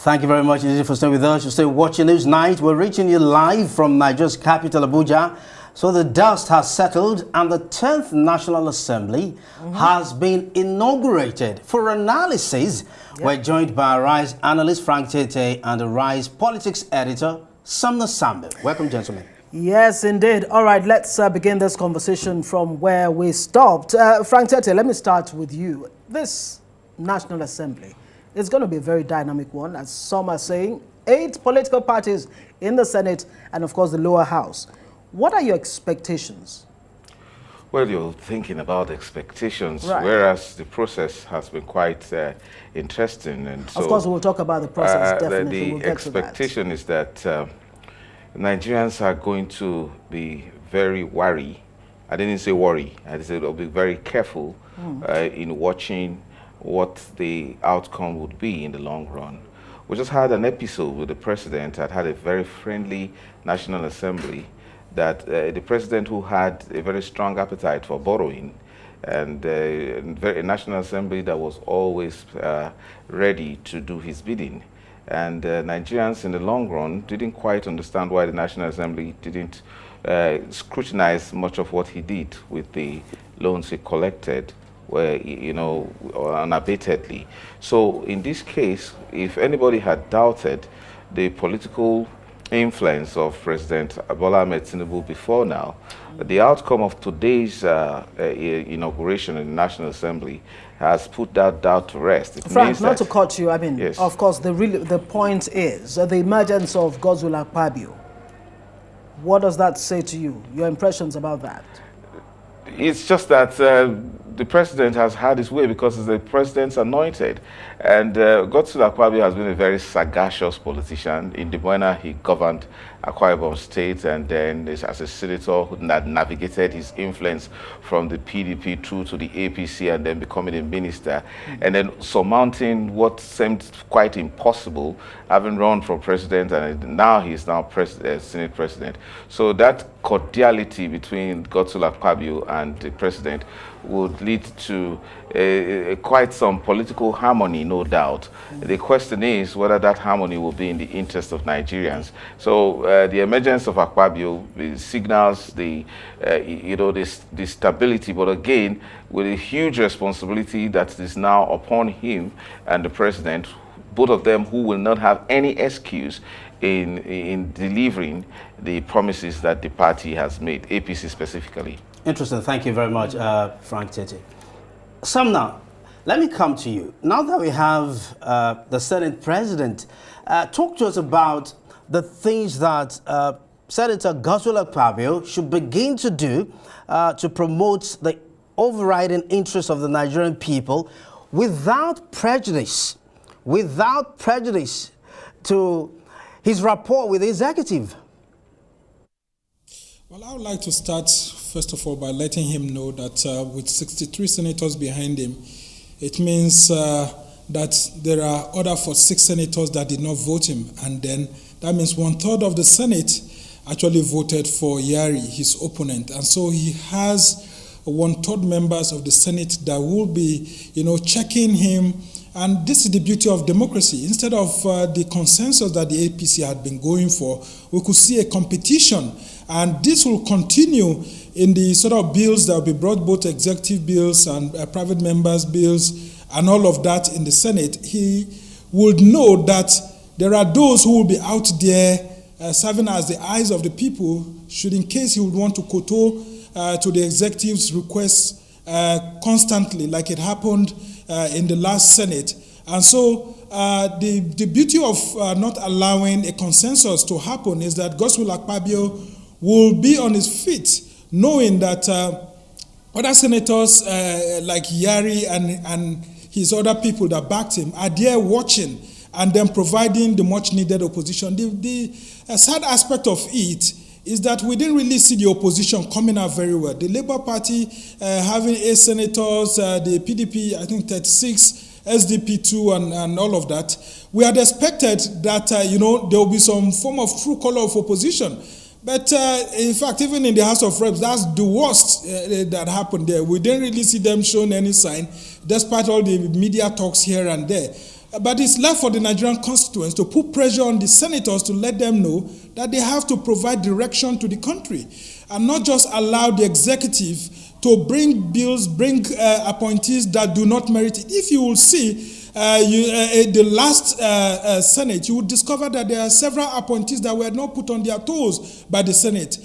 Thank you very much indeed for staying with us. You're still watching Newsnight. We're reaching you live from Nigeria's capital, Abuja. So the dust has settled and the 10th National Assembly has been inaugurated. For analysis, we're joined by Rise analyst Frank Tietie and the Rise politics editor Sumner Sambo. Welcome, gentlemen. Yes, indeed. All right, let's begin this conversation from where we stopped. Frank Tietie, let me start with you. This National Assembly is going to be a very dynamic one, as some are saying. 8 political parties in the Senate and, of course, the lower house. What are your expectations? Well, you're thinking about expectations, right, whereas the process has been quite interesting. And so, of course, we'll talk about the process, definitely. The expectation is that Nigerians are going to be very wary. I didn't say worry. I said they'll be very careful in watching what the outcome would be in the long run. We just had an episode with the president that had a very friendly National Assembly, that the president, who had a very strong appetite for borrowing, and a National Assembly that was always ready to do his bidding. And Nigerians in the long run didn't quite understand why the National Assembly didn't scrutinize much of what he did with the loans he collected, where, unabatedly. So in this case, if anybody had doubted the political influence of President Bola Ahmed Tinubu before now, the outcome of today's inauguration in the National Assembly has put that doubt to rest. Frank, not to cut you, I mean, yes, of course, the point is the emergence of Godswill Akpabio. What does that say to you? Your impressions about that? It's just that the president has had his way because he's the president's anointed. And Godswill Akpabio has been a very sagacious politician. In the manner he governed Akwa Ibom State, and then as a senator who had navigated his influence from the PDP through to the APC and then becoming a minister, and then surmounting what seemed quite impossible, having run for president, and now he's now Senate president. So that cordiality between Godswill Akpabio and the president would lead to quite some political harmony, no doubt. The question is whether that harmony will be in the interest of Nigerians. So the emergence of Akpabio signals the stability, but again, with a huge responsibility that is now upon him and the president, both of them who will not have any excuse in delivering the promises that the party has made, APC specifically. Interesting. Thank you very much, Frank Tietie. Sumner, let me come to you. Now that we have the Senate president, talk to us about the things that Senator Godswill Akpabio should begin to do to promote the overriding interests of the Nigerian people without prejudice to his rapport with the executive. Well, I would like to start, first of all, by letting him know that with 63 senators behind him, it means that there are other 46 senators that did not vote him. And then that means 1/3 of the Senate actually voted for Yari, his opponent. And so he has 1/3 members of the Senate that will be, checking him. And this is the beauty of democracy. Instead of the consensus that the APC had been going for, we could see a competition. And this will continue in the sort of bills that will be brought, both executive bills and private members' bills, and all of that in the Senate. He would know that there are those who will be out there serving as the eyes of the people, should in case he would want to kowtow to the executive's requests constantly, like it happened in the last Senate. And so the beauty of not allowing a consensus to happen is that Godswill Akpabio will be on his feet, knowing that other senators like Yari and his other people that backed him are there watching and then providing the much-needed opposition. The sad aspect of it is that we didn't really see the opposition coming out very well. The Labour Party having 8 senators, the PDP, I think 36, SDP 2, and all of that. We had expected that, there will be some form of true color of opposition. But in fact, even in the House of Reps, that's the worst that happened there. We didn't really see them showing any sign, despite all the media talks here and there. But it's left for the Nigerian constituents to put pressure on the senators to let them know that they have to provide direction to the country and not just allow the executive to bring bills, bring appointees that do not merit it. If you will see the last Senate, you will discover that there are several appointees that were not put on their toes by the Senate.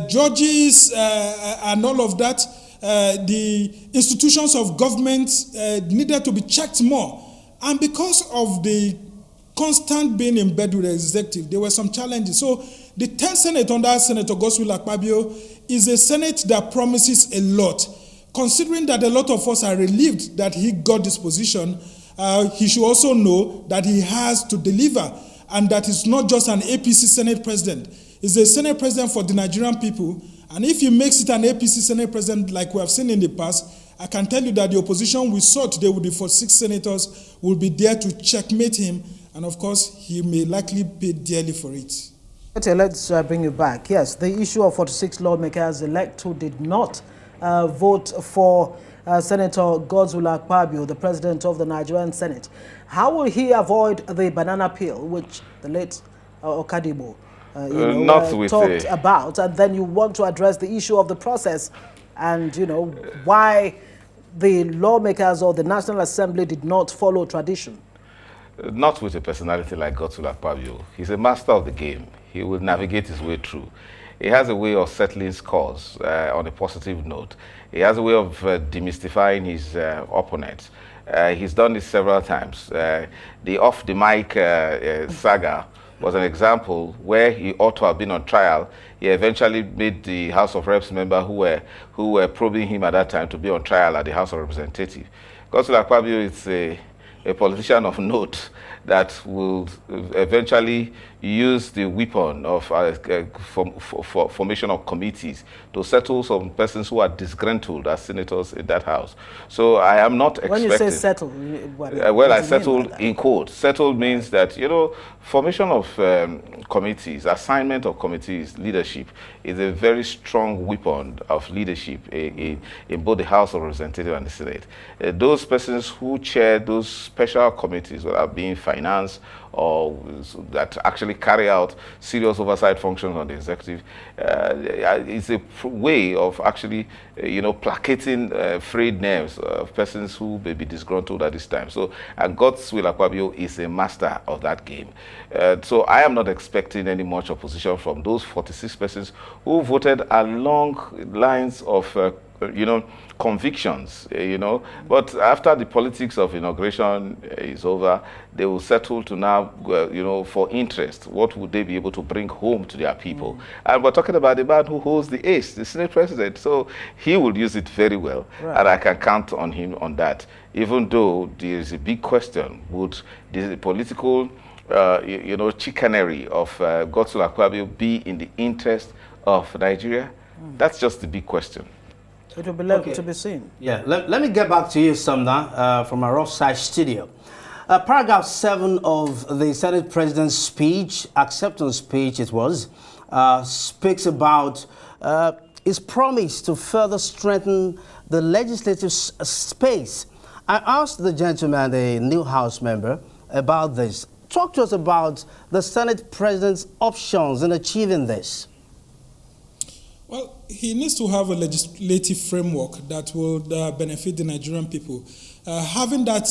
Judges and all of that, the institutions of government needed to be checked more. And because of the constant being in bed with the executive, there were some challenges. So the 10th Senate under Senator Godswill Akpabio is a Senate that promises a lot. Considering that a lot of us are relieved that he got this position, he should also know that he has to deliver, and that it's not just an APC Senate president. It's a Senate president for the Nigerian people. And if he makes it an APC Senate president like we have seen in the past, I can tell you that the opposition we saw today with the 46 senators will be there to checkmate him. And of course, he may likely pay dearly for it. Okay, let's bring you back. Yes, the issue of 46 lawmakers-elect who did not vote for Senator Godswill Akpabio, the president of the Nigerian Senate. How will he avoid the banana peel, which the late Okadibo talked about? And then you want to address the issue of the process and, why the lawmakers or the National Assembly did not follow tradition. Not with a personality like Godswill Akpabio. He's a master of the game. He will navigate his way through. He has a way of settling scores on a positive note. He has a way of demystifying his opponents. He's done this several times. The off-the-mic saga was an example where he ought to have been on trial. He eventually made the House of Reps member who were probing him at that time to be on trial at the House of Representatives. Godswill Akpabio is a politician of note that will eventually use the weapon of formation of committees to settle some persons who are disgruntled as senators in that house. So I am not expecting... When you say settle, well, I settled in court. Settled means that, formation of committees, assignment of committees, leadership is a very strong weapon of leadership in both the House of Representatives and the Senate. Those persons who chair those special committees, whether being finance or that actually carry out serious oversight functions on the executive, it's a way of actually, placating frayed nerves of persons who may be disgruntled at this time. So, Godswill Akpabio is a master of that game. So I am not expecting any much opposition from those 46 persons who voted along lines of convictions, but after the politics of inauguration is over, they will settle to now, for interest. What would they be able to bring home to their people? And we're talking about the man who holds the ace, the Senate president. So he will use it very well, and I can count on him on that. Even though there is a big question, would the political, chicanery of Godswill Akpabio be in the interest of Nigeria? That's just the big question. It will be left to be seen. Yeah, let me get back to you, Sumner, from our offside studio. Paragraph 7 of the Senate President's speech, acceptance speech it was, speaks about his promise to further strengthen the legislative space. I asked the gentleman, the new House member, about this. Talk to us about the Senate President's options in achieving this. Well, he needs to have a legislative framework that will benefit the Nigerian people. Having that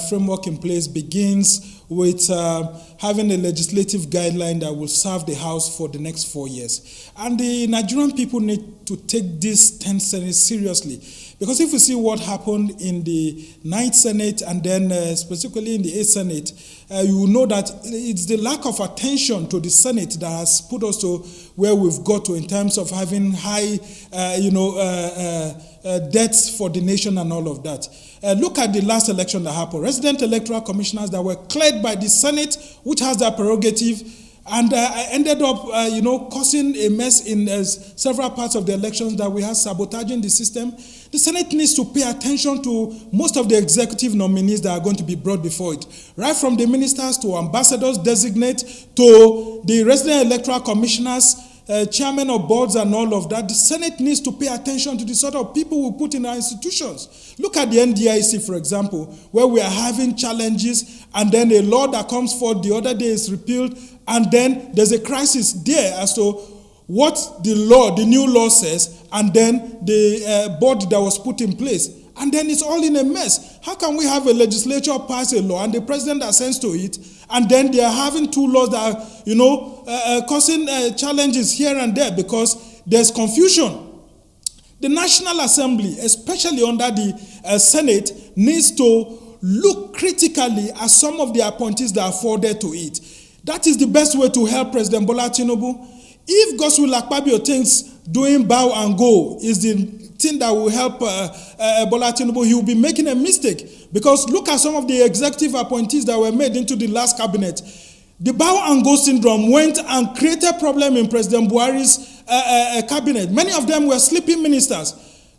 framework in place begins with having a legislative guideline that will serve the House for the next 4 years. And the Nigerian people need to take this 10th Senate seriously. Because if we see what happened in the 9th Senate and then specifically in the 8th Senate, you will know that it's the lack of attention to the Senate that has put us to where we've got to in terms of having high, debts for the nation and all of that. Look at the last election that happened. Resident electoral commissioners that were cleared by the Senate, which has that prerogative, and ended up, causing a mess in several parts of the elections that we had, sabotaging the system. The Senate needs to pay attention to most of the executive nominees that are going to be brought before it, right from the ministers to ambassadors designate to the resident electoral commissioners. chairman of boards and all of that. The Senate needs to pay attention to the sort of people we put in our institutions. Look at the NDIC, for example, where we are having challenges, and then a law that comes forth the other day is repealed, and then there's a crisis there as to what the new law says, and then the board that was put in place. And then it's all in a mess. How can we have a legislature pass a law and the president assents to it, and then they are having two laws that are, causing challenges here and there because there's confusion? The National Assembly, especially under the Senate, needs to look critically at some of the appointees that are forwarded to it. That is the best way to help President Bola Tinubu. If Godswill Akpabio thinks doing bow and go is the thing that will help Bola Tinubu, he will be making a mistake. Because look at some of the executive appointees that were made into the last cabinet. The bow and go syndrome went and created a problem in President Buhari's cabinet. Many of them were sleeping ministers.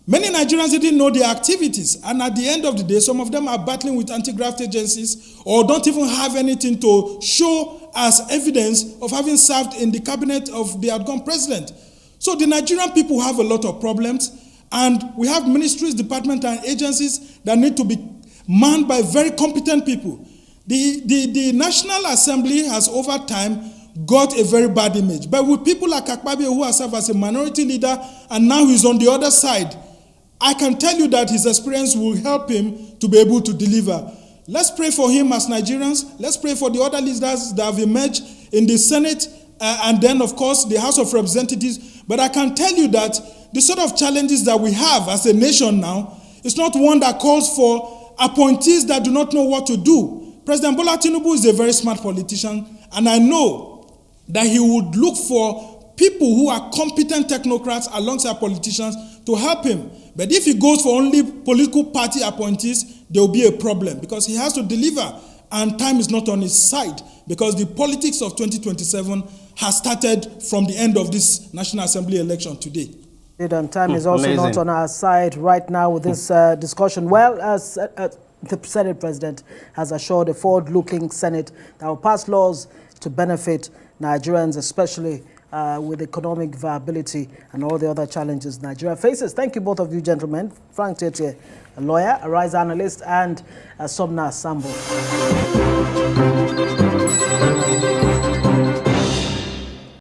Many Nigerians didn't know their activities. And at the end of the day, some of them are battling with anti-graft agencies or don't even have anything to show as evidence of having served in the cabinet of the outgone president. So the Nigerian people have a lot of problems. And we have ministries, departments, and agencies that need to be manned by very competent people. The National Assembly has, over time, got a very bad image. But with people like Akpabio, who has served as a minority leader, and now he's on the other side, I can tell you that his experience will help him to be able to deliver. Let's pray for him as Nigerians. Let's pray for the other leaders that have emerged in the Senate, and then, of course, the House of Representatives. But I can tell you that the sort of challenges that we have as a nation now is not one that calls for appointees that do not know what to do. President Bola Tinubu is a very smart politician, and I know that he would look for people who are competent technocrats alongside politicians to help him. But if he goes for only political party appointees, there will be a problem because he has to deliver, and time is not on his side because the politics of 2027 has started from the end of this National Assembly election today. And time is also Amazing. not on our side right now with this discussion. Well, as the Senate President has assured a forward-looking Senate that will pass laws to benefit Nigerians, especially with economic viability and all the other challenges Nigeria faces. Thank you, both of you gentlemen. Frank Tietie, a lawyer, a rise analyst, and Sumner Sambo.